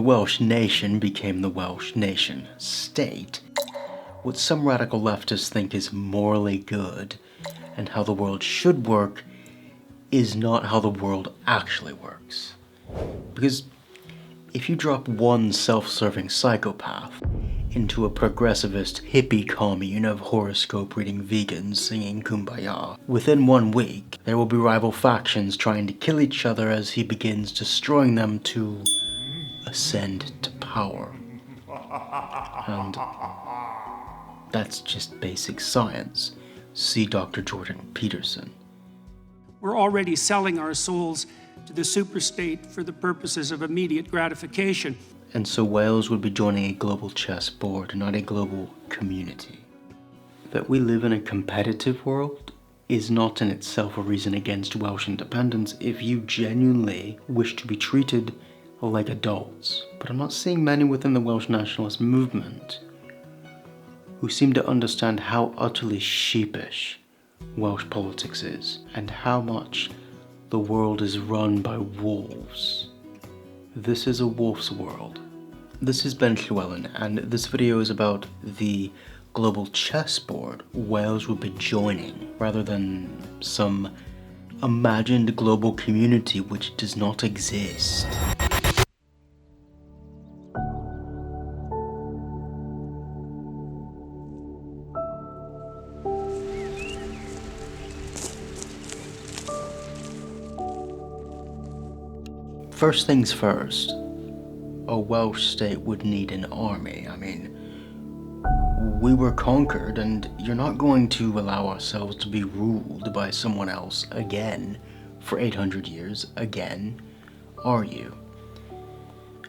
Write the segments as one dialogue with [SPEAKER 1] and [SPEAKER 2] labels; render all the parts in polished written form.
[SPEAKER 1] Welsh nation became the Welsh nation state, what some radical leftists think is morally good and how the world should work is not how the world actually works. Because if you drop one self-serving psychopath into a progressivist hippie commune of horoscope-reading vegans singing Kumbaya, within 1 week there will be rival factions trying to kill each other as he begins destroying them to ascend to power. And that's just basic science. See Dr. Jordan Peterson.
[SPEAKER 2] We're already selling our souls to the superstate for the purposes of immediate gratification.
[SPEAKER 1] And so Wales would be joining a global chessboard, not a global community. That we live in a competitive world is not in itself a reason against Welsh independence if you genuinely wish to be treated like adults. But I'm not seeing many within the Welsh nationalist movement who seem to understand how utterly sheepish Welsh politics is and how much the world is run by wolves. This is a wolf's world. This is Ben Llewellyn, and this video is about the global chessboard Wales will be joining, rather than some imagined global community which does not exist. First things first, a Welsh state would need an army. I mean, we were conquered, and you're not going to allow ourselves to be ruled by someone else again for 800 years again, are you?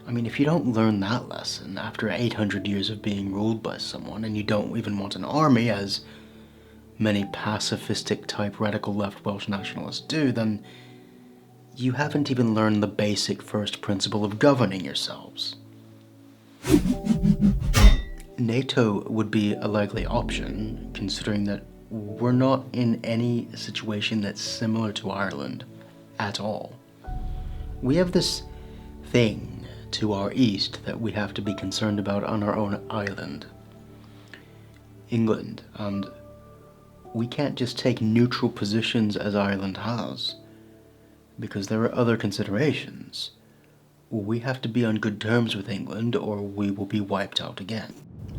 [SPEAKER 1] I mean, if you don't learn that lesson after 800 years of being ruled by someone, and you don't even want an army, as many pacifistic type radical left Welsh nationalists do, then you haven't even learned the basic first principle of governing yourselves. NATO would be a likely option, considering that we're not in any situation that's similar to Ireland at all. We have this thing to our east that we have to be concerned about on our own island, England, and we can't just take neutral positions as Ireland has, because there are other considerations. We have to be on good terms with England or we will be wiped out again.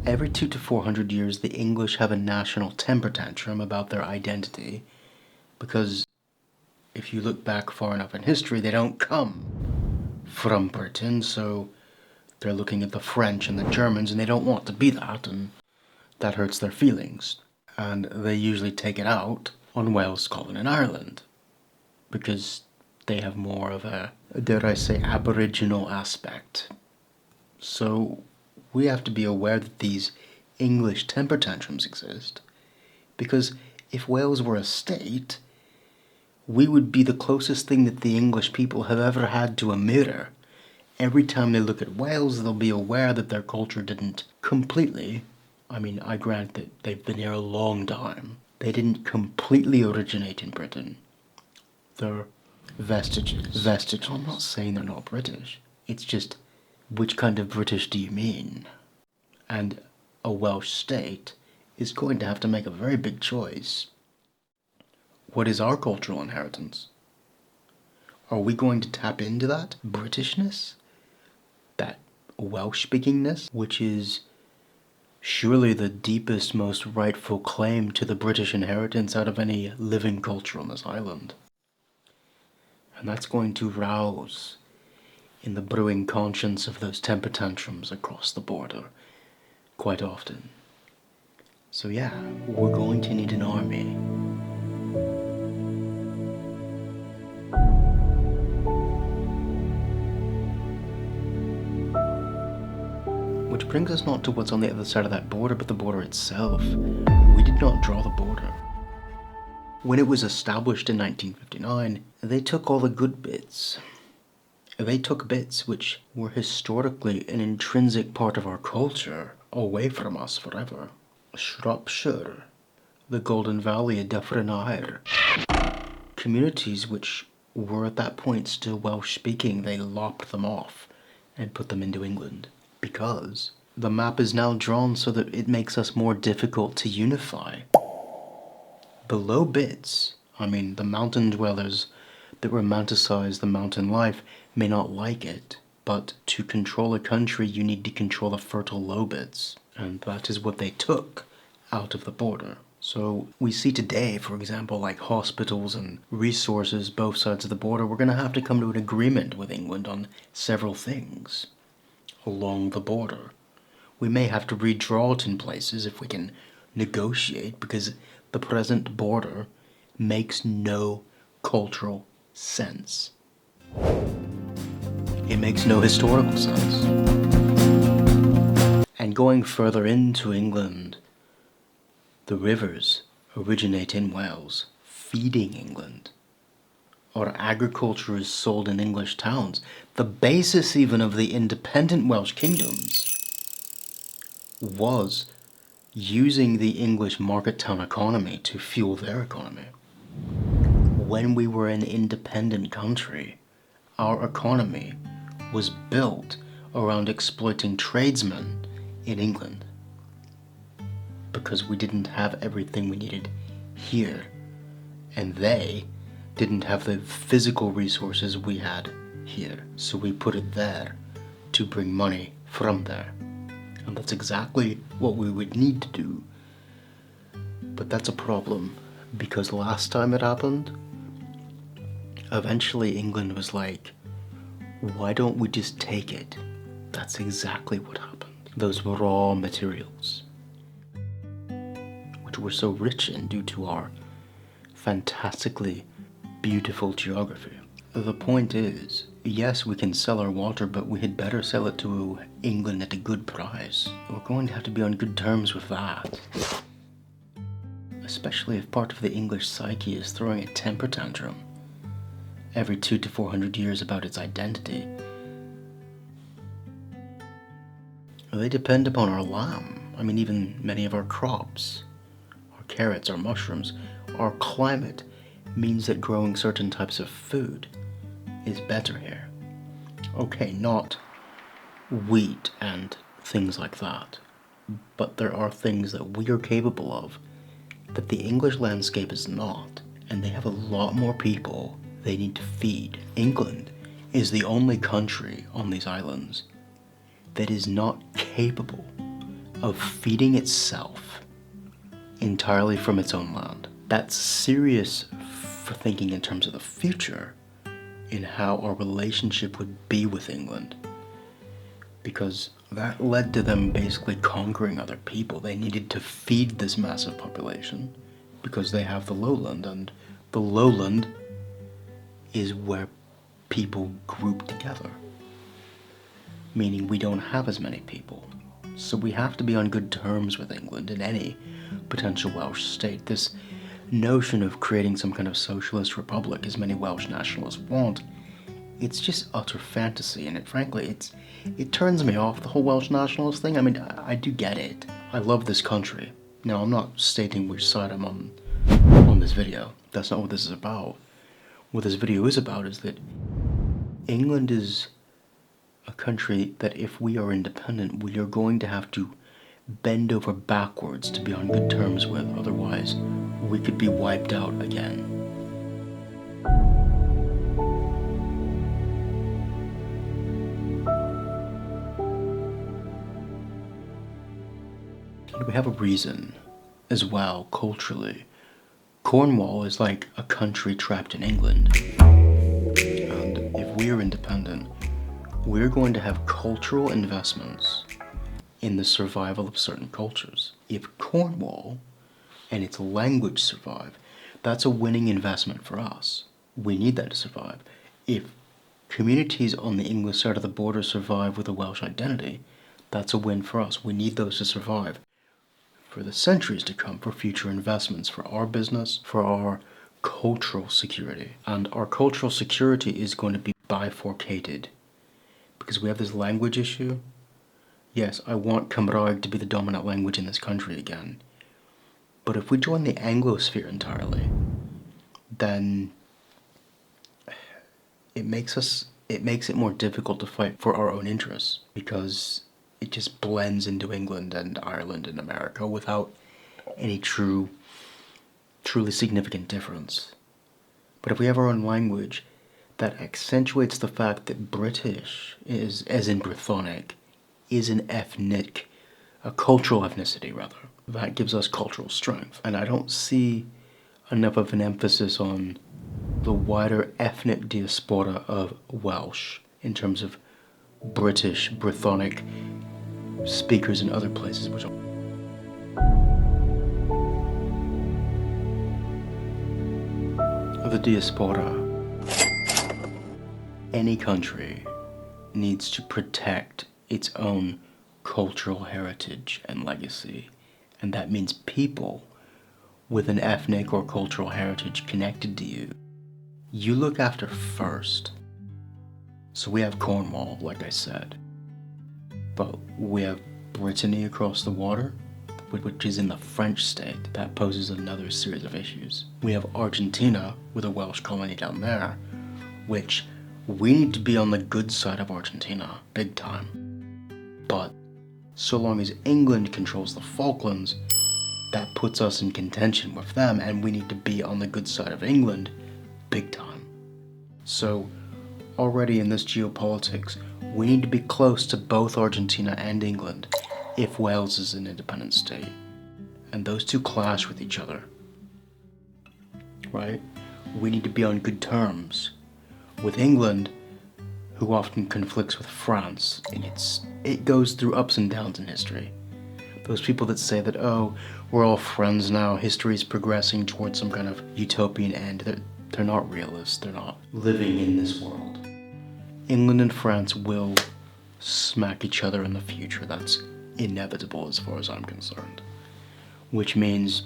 [SPEAKER 1] Every 200 to 400 years the English have a national temper tantrum about their identity, because if you look back far enough in history, they don't come from Britain, so they're looking at the French and the Germans and they don't want to be that, and that hurts their feelings. And they usually take it out on Wales, Scotland and Ireland, because they have more of a, dare I say, aboriginal aspect. So we have to be aware that these English temper tantrums exist, because if Wales were a state, we would be the closest thing that the English people have ever had to a mirror. Every time they look at Wales, they'll be aware that their culture didn't completely, I mean, I grant that they've been here a long time, they didn't completely originate in Britain. They're vestiges. I'm not saying they're not British. It's just, which kind of British do you mean? And a Welsh state is going to have to make a very big choice. What is our cultural inheritance? Are we going to tap into that Britishness? That Welsh-speakingness? Which is surely the deepest, most rightful claim to the British inheritance out of any living culture on this island. And that's going to rouse in the brewing conscience of those temper tantrums across the border quite often. So yeah, we're going to need an army. Which brings us not to what's on the other side of that border, but the border itself. We did not draw the border. When it was established in 1959, they took all the good bits. They took bits which were historically an intrinsic part of our culture away from us forever. Shropshire, the Golden Valley of Dyffryn Aur. Communities which were at that point still Welsh speaking, they lopped them off and put them into England, because the map is now drawn so that it makes us more difficult to unify. The low bits, I mean, the mountain dwellers that romanticize the mountain life may not like it, but to control a country you need to control the fertile low bits, and that is what they took out of the border. So we see today, for example, like hospitals and resources both sides of the border, we're going to have to come to an agreement with England on several things along the border. We may have to redraw it in places if we can negotiate, because the present border makes no cultural sense. It makes no historical sense. And going further into England, the rivers originate in Wales, feeding England. Our agriculture is sold in English towns. The basis even of the independent Welsh kingdoms was using the English market town economy to fuel their economy. When we were an independent country, our economy was built around exploiting tradesmen in England, because we didn't have everything we needed here, and they didn't have the physical resources we had here, so we put it there to bring money from there. And that's exactly what we would need to do. But that's a problem, because last time it happened, eventually England was like, why don't we just take it? That's exactly what happened. Those raw materials, which we're so rich in due to our fantastically beautiful geography. The point is, yes, we can sell our water, but we had better sell it to England at a good price. We're going to have to be on good terms with that. Especially if part of the English psyche is throwing a temper tantrum every 200 to 400 years about its identity. They depend upon our lamb. I mean, even many of our crops, our carrots, our mushrooms, our climate means that growing certain types of food is better here. Okay, not wheat and things like that, but there are things that we are capable of that the English landscape is not, and they have a lot more people they need to feed. England is the only country on these islands that is not capable of feeding itself entirely from its own land. That's serious for thinking in terms of the future, in how our relationship would be with England, because that led to them basically conquering other people. They needed to feed this massive population because they have the lowland, and the lowland is where people group together, meaning we don't have as many people. So we have to be on good terms with England in any potential Welsh state. This notion of creating some kind of socialist republic, as many Welsh nationalists want, it's just utter fantasy, and it turns me off, the whole Welsh nationalist thing. I mean, I do get it. I love this country. Now, I'm not stating which side I'm on this video. That's not what this is about. What this video is about is that England is a country that if we are independent, we are going to have to bend over backwards to be on good terms with. Otherwise, we could be wiped out again. And we have a reason as well, culturally. Cornwall is like a country trapped in England. And if we are independent, we're going to have cultural investments in the survival of certain cultures. If Cornwall and its language survive, that's a winning investment for us. We need that to survive. If communities on the English side of the border survive with a Welsh identity, that's a win for us. We need those to survive for the centuries to come, for future investments, for our business, for our cultural security. And our cultural security is going to be bifurcated, because we have this language issue. Yes, I want Cymraeg to be the dominant language in this country again. But if we join the Anglosphere entirely, then it makes us it makes it more difficult to fight for our own interests, because it just blends into England and Ireland and America without any truly significant difference. But if we have our own language, that accentuates the fact that British is, as in Brythonic, is a cultural ethnicity rather. That gives us cultural strength. And I don't see enough of an emphasis on the wider ethnic diaspora of Welsh in terms of British, Brythonic speakers in other places. The diaspora. Any country needs to protect its own cultural heritage and legacy, and that means people with an ethnic or cultural heritage connected to you, you look after first. So we have Cornwall, like I said, but we have Brittany across the water, which is in the French state. That poses another series of issues. We have Argentina with a Welsh colony down there, which we need to be on the good side of Argentina, big time. But so long as England controls the Falklands, that puts us in contention with them, and we need to be on the good side of England, big time. So already in this geopolitics, we need to be close to both Argentina and England if Wales is an independent state. And those two clash with each other, right? We need to be on good terms with England, who often conflicts with France, and it goes through ups and downs in history. Those people that say that, oh, we're all friends now, history is progressing towards some kind of utopian end, they're not realists, they're not living in this world. England and France will smack each other in the future. That's inevitable as far as I'm concerned. Which means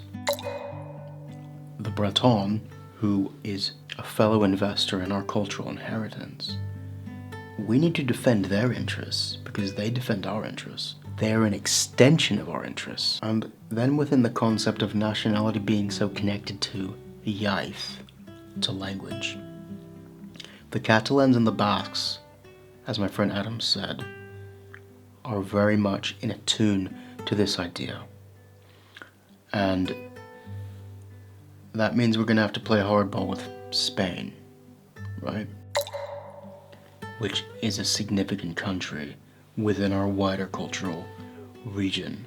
[SPEAKER 1] the Breton, who is a fellow investor in our cultural inheritance, we need to defend their interests because they defend our interests. They are an extension of our interests. And then within the concept of nationality being so connected to iaith, to language, the Catalans and the Basques, as my friend Adam said, are very much in attune to this idea. And that means we're going to have to play hardball with Spain, right? Which is a significant country within our wider cultural region.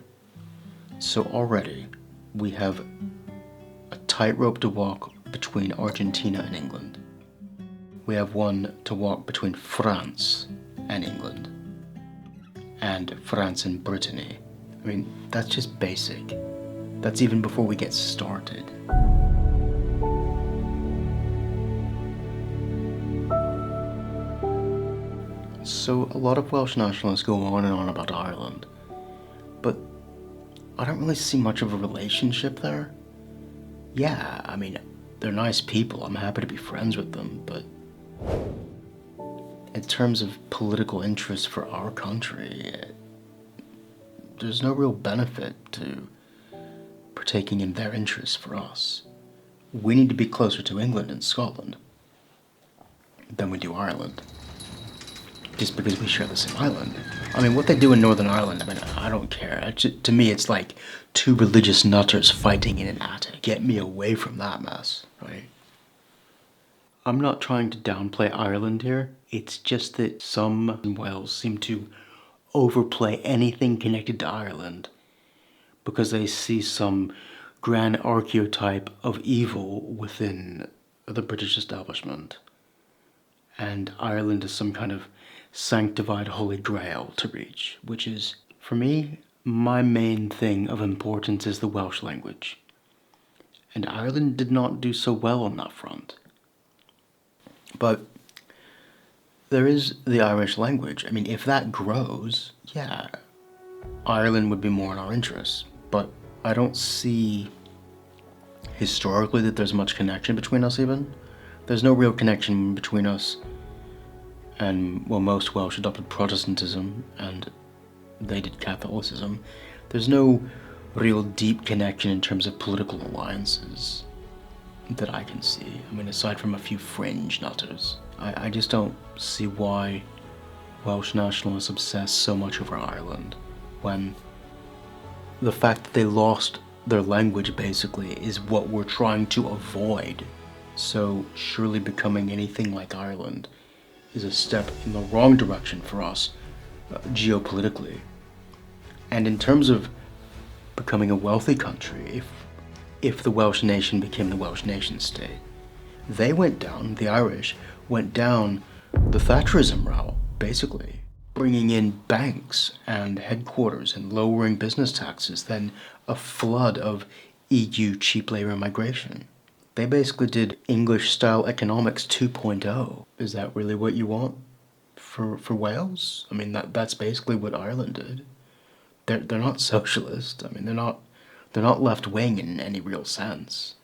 [SPEAKER 1] So already we have a tightrope to walk between Argentina and England. We have one to walk between France and England, and France and Brittany. I mean, that's just basic. That's even before we get started. So a lot of Welsh nationalists go on and on about Ireland, but I don't really see much of a relationship there. Yeah, I mean, they're nice people, I'm happy to be friends with them, but in terms of political interest for our country, there's no real benefit to partaking in their interests for us. We need to be closer to England and Scotland than we do Ireland, just because we share the same island. I mean, what they do in Northern Ireland, I mean, I don't care. To me, it's like two religious nutters fighting in an attic. Get me away from that mess, right? I'm not trying to downplay Ireland here. It's just that some in Wales seem to overplay anything connected to Ireland because they see some grand archetype of evil within the British establishment. And Ireland is some kind of sanctified holy grail to reach, which is, for me, my main thing of importance is the Welsh language. And Ireland did not do so well on that front. But there is the Irish language. I mean, if that grows, yeah, Ireland would be more in our interests. But I don't see historically that there's much connection between us even. There's no real connection between us and, well, most Welsh adopted Protestantism and they did Catholicism. There's no real deep connection in terms of political alliances that I can see. I mean, aside from a few fringe nutters. I just don't see why Welsh nationalists obsess so much over Ireland, when the fact that they lost their language basically is what we're trying to avoid. So surely becoming anything like Ireland is a step in the wrong direction for us, geopolitically. And in terms of becoming a wealthy country, if the Welsh nation became the Welsh nation state, they went down, the Irish went down the Thatcherism route, basically, bringing in banks and headquarters and lowering business taxes, then a flood of EU cheap labor migration. They basically did English-style economics 2.0. Is that really what you want for Wales? I mean, that's basically what Ireland did. They're not socialist. I mean, they're not left-wing in any real sense.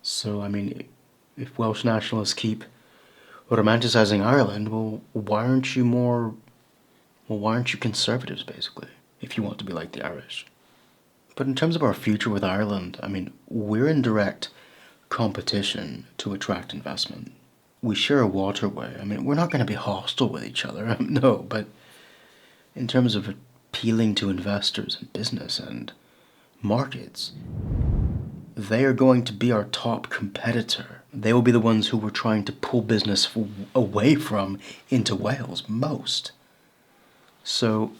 [SPEAKER 1] So, I mean, if Welsh nationalists keep romanticizing Ireland, well, why aren't you conservatives, basically, if you want to be like the Irish? But in terms of our future with Ireland, I mean, we're in direct competition to attract investment. We share a waterway. I mean, we're not going to be hostile with each other, no, but in terms of appealing to investors and business and markets, they are going to be our top competitor. They will be the ones who we're trying to pull business away from into Wales most. So,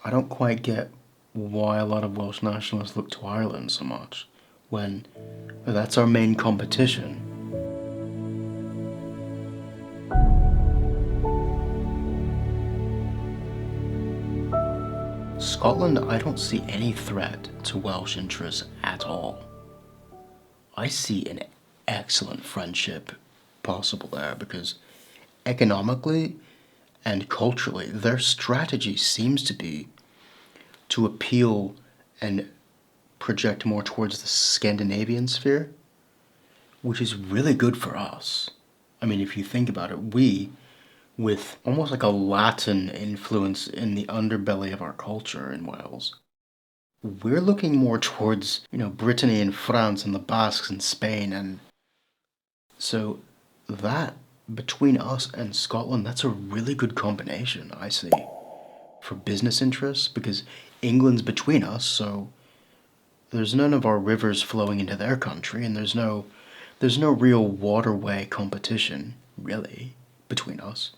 [SPEAKER 1] I don't quite get why a lot of Welsh nationalists look to Ireland so much, when that's our main competition. Scotland, I don't see any threat to Welsh interests at all. I see an excellent friendship possible there because economically and culturally, their strategy seems to be to appeal and project more towards the Scandinavian sphere, which is really good for us. I mean, if you think about it, we, with almost like a Latin influence in the underbelly of our culture in Wales, we're looking more towards, Brittany and France and the Basques and Spain, and so that, between us and Scotland, that's a really good combination, I see, for business interests, because England's between us, so there's none of our rivers flowing into their country, and there's no real waterway competition, really, between us,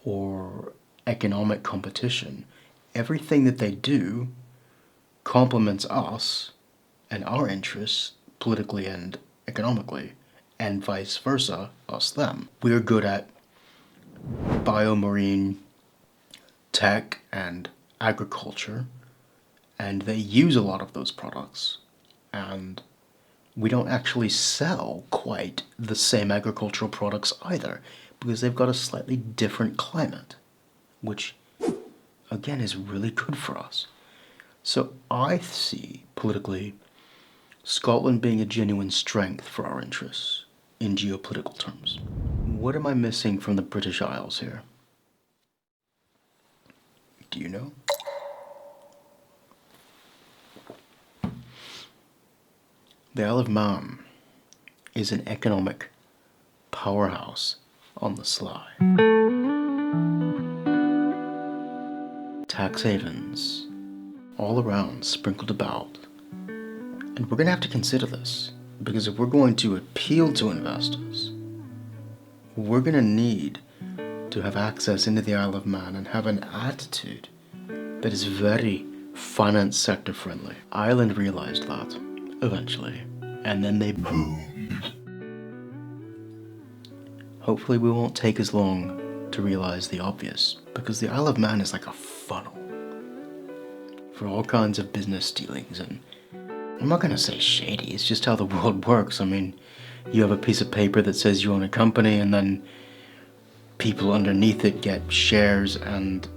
[SPEAKER 1] or economic competition. Everything that they do complements us and our interests politically and economically, and vice versa, us them. We're good at biomarine tech and agriculture, and they use a lot of those products, and we don't actually sell quite the same agricultural products either, because they've got a slightly different climate, which, again, is really good for us. So I see, politically, Scotland being a genuine strength for our interests, in geopolitical terms. What am I missing from the British Isles here? Do you know? The Isle of Man is an economic powerhouse on the sly. Tax havens all around, sprinkled about. And we're going to have to consider this, because if we're going to appeal to investors, we're going to need to have access into the Isle of Man and have an attitude that is very finance sector friendly. Ireland realized that, eventually, and then they boomed. Hopefully we won't take as long to realize the obvious, because the Isle of Man is like a funnel for all kinds of business dealings, and I'm not gonna say shady, it's just how the world works. I mean, you have a piece of paper that says you own a company, and then people underneath it get shares, and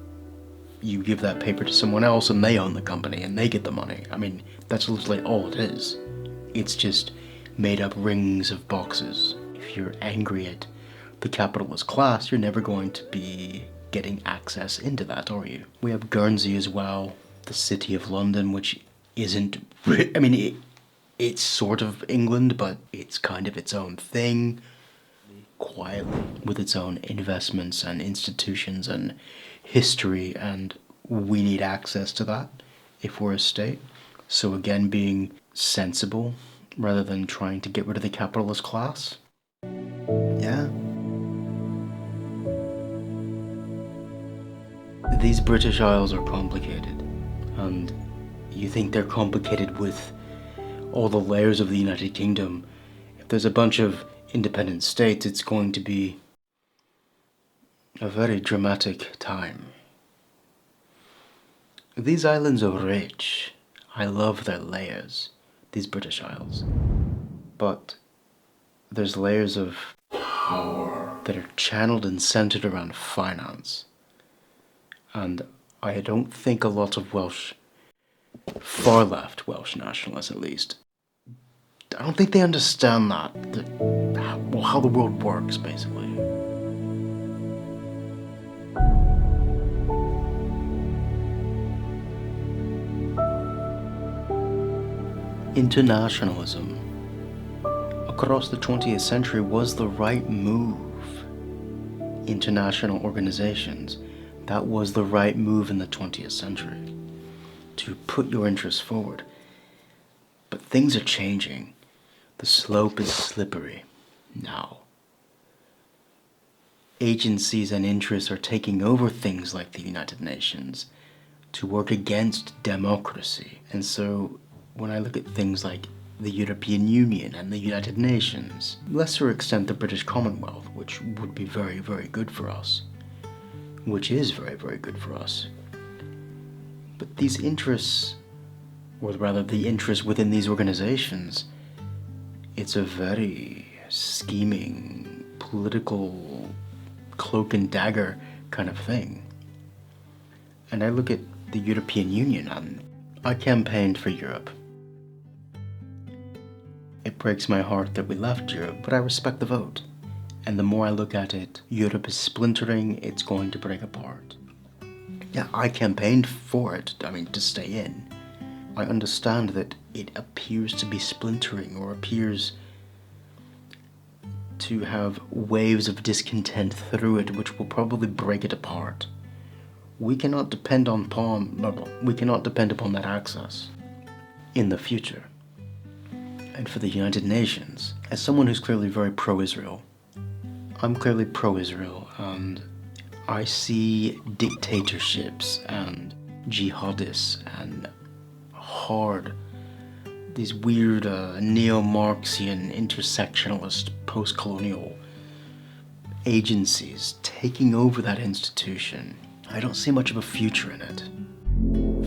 [SPEAKER 1] you give that paper to someone else, and they own the company, and they get the money. I mean, that's literally all it is. It's just made up rings of boxes. If you're angry at the capitalist class, you're never going to be getting access into that, are you? We have Guernsey as well, the City of London, which isn't, it's sort of England, but it's kind of its own thing. quietly with its own investments and institutions and history, and we need access to that if we're a state. So again, being sensible rather than trying to get rid of the capitalist class. Yeah. These British Isles are complicated, and you think they're complicated with all the layers of the United Kingdom. If there's a bunch of independent states, it's going to be a very dramatic time. These islands are rich. I love their layers, these British Isles. But there's layers of power that are channeled and centered around finance. And I don't think a lot of far left Welsh nationalists at least, I don't think they understand that how the world works, basically. Internationalism across the 20th century was the right move. International organizations, that was the right move in the 20th century, to put your interests forward. But things are changing. The slope is slippery now. Agencies and interests are taking over things like the United Nations to work against democracy. And so when I look at things like the European Union and the United Nations, lesser extent the British Commonwealth, which would be very, very good for us, which is very, very good for us. But these interests, or rather the interests within these organizations, it's a very scheming, political, cloak and dagger kind of thing. And I look at the European Union, and I campaigned for Europe. It breaks my heart that we left Europe, but I respect the vote. And the more I look at it, Europe is splintering, it's going to break apart. Yeah, I campaigned for it, to stay in. I understand that it appears to be splintering, or appears to have waves of discontent through it, which will probably break it apart. We cannot depend upon that access in the future. And for the United Nations, as someone who's clearly very pro-Israel, I'm clearly pro-Israel, and I see dictatorships and jihadists and these weird neo-Marxian, intersectionalist, post-colonial agencies taking over that institution. I don't see much of a future in it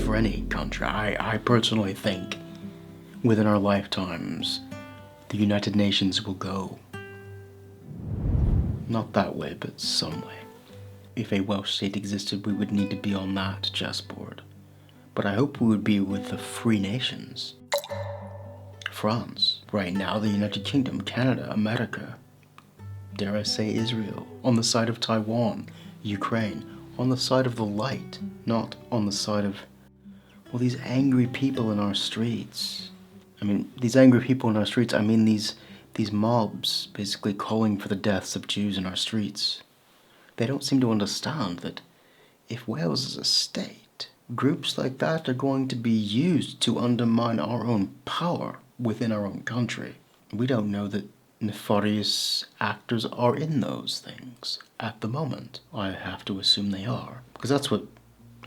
[SPEAKER 1] for any country. I personally think within our lifetimes, the United Nations will go. Not that way, but some way. If a Welsh state existed, we would need to be on that chessboard. But I hope we would be with the free nations. France, right now the United Kingdom, Canada, America, dare I say Israel, on the side of Taiwan, Ukraine, on the side of the light, not on the side of, these angry people in our streets. These angry people in our streets, these mobs basically calling for the deaths of Jews in our streets. They don't seem to understand that if Wales is a state, groups like that are going to be used to undermine our own power within our own country. We don't know that nefarious actors are in those things at the moment. I have to assume they are, because that's what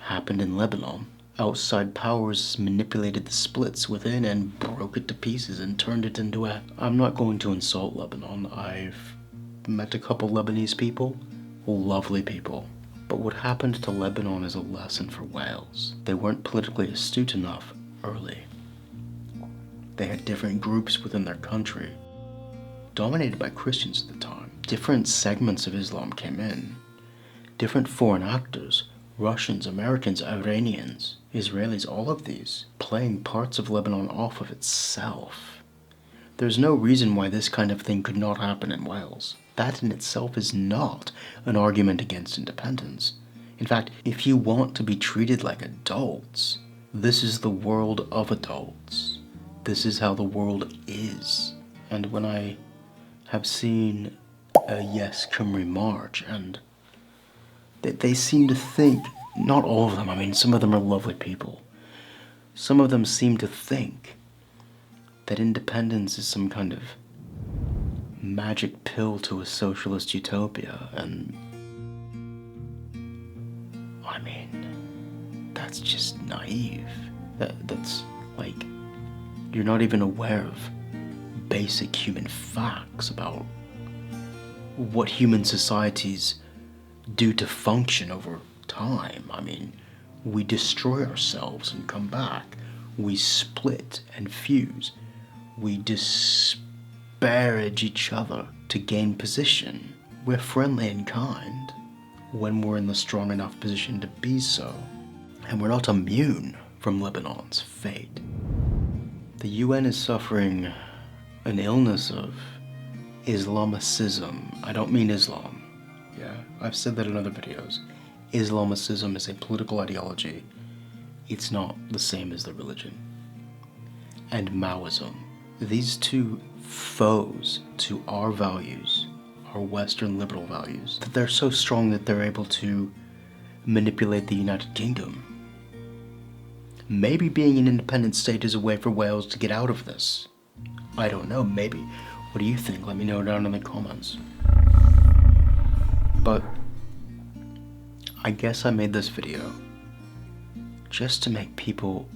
[SPEAKER 1] happened in Lebanon. Outside powers manipulated the splits within and broke it to pieces and turned it into I'm not going to insult Lebanon. I've met a couple Lebanese people, lovely people. But what happened to Lebanon is a lesson for Wales. They weren't politically astute enough early. They had different groups within their country, dominated by Christians at the time. Different segments of Islam came in. Different foreign actors, Russians, Americans, Iranians, Israelis, all of these, playing parts of Lebanon off of itself. There's no reason why this kind of thing could not happen in Wales. That in itself is not an argument against independence. In fact, if you want to be treated like adults, this is the world of adults. This is how the world is. And when I have seen Yes Cymru march, and they seem to think, not all of them, I mean, some of them are lovely people. Some of them seem to think that independence is some kind of magic pill to a socialist utopia, and I mean, that's just naive. That's like, you're not even aware of basic human facts about what human societies do to function over time. I mean, we destroy ourselves and come back. We split and fuse. We disparage each other to gain position. We're friendly and kind when we're in the strong enough position to be so. And we're not immune from Lebanon's fate. The UN is suffering an illness of Islamicism. I don't mean Islam. Yeah, I've said that in other videos. Islamicism is a political ideology. It's not the same as the religion. And Maoism. These two foes to our values, our Western liberal values, that they're so strong that they're able to manipulate the United Kingdom. Maybe being an independent state is a way for Wales to get out of this. I don't know, maybe. What do you think? Let me know down in the comments. But I guess I made this video just to make people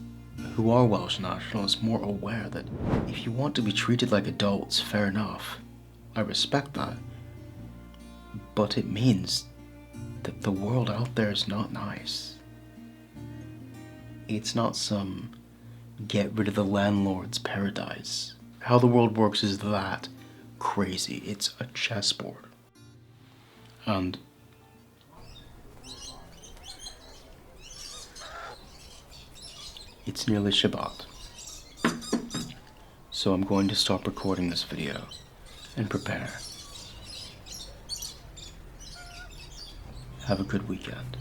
[SPEAKER 1] who are Welsh nationalists more aware that if you want to be treated like adults, fair enough. I respect that. But it means that the world out there is not nice. It's not some get rid of the landlord's paradise. How the world works is that crazy. It's a chessboard. And it's nearly Shabbat. So I'm going to stop recording this video and prepare. Have a good weekend.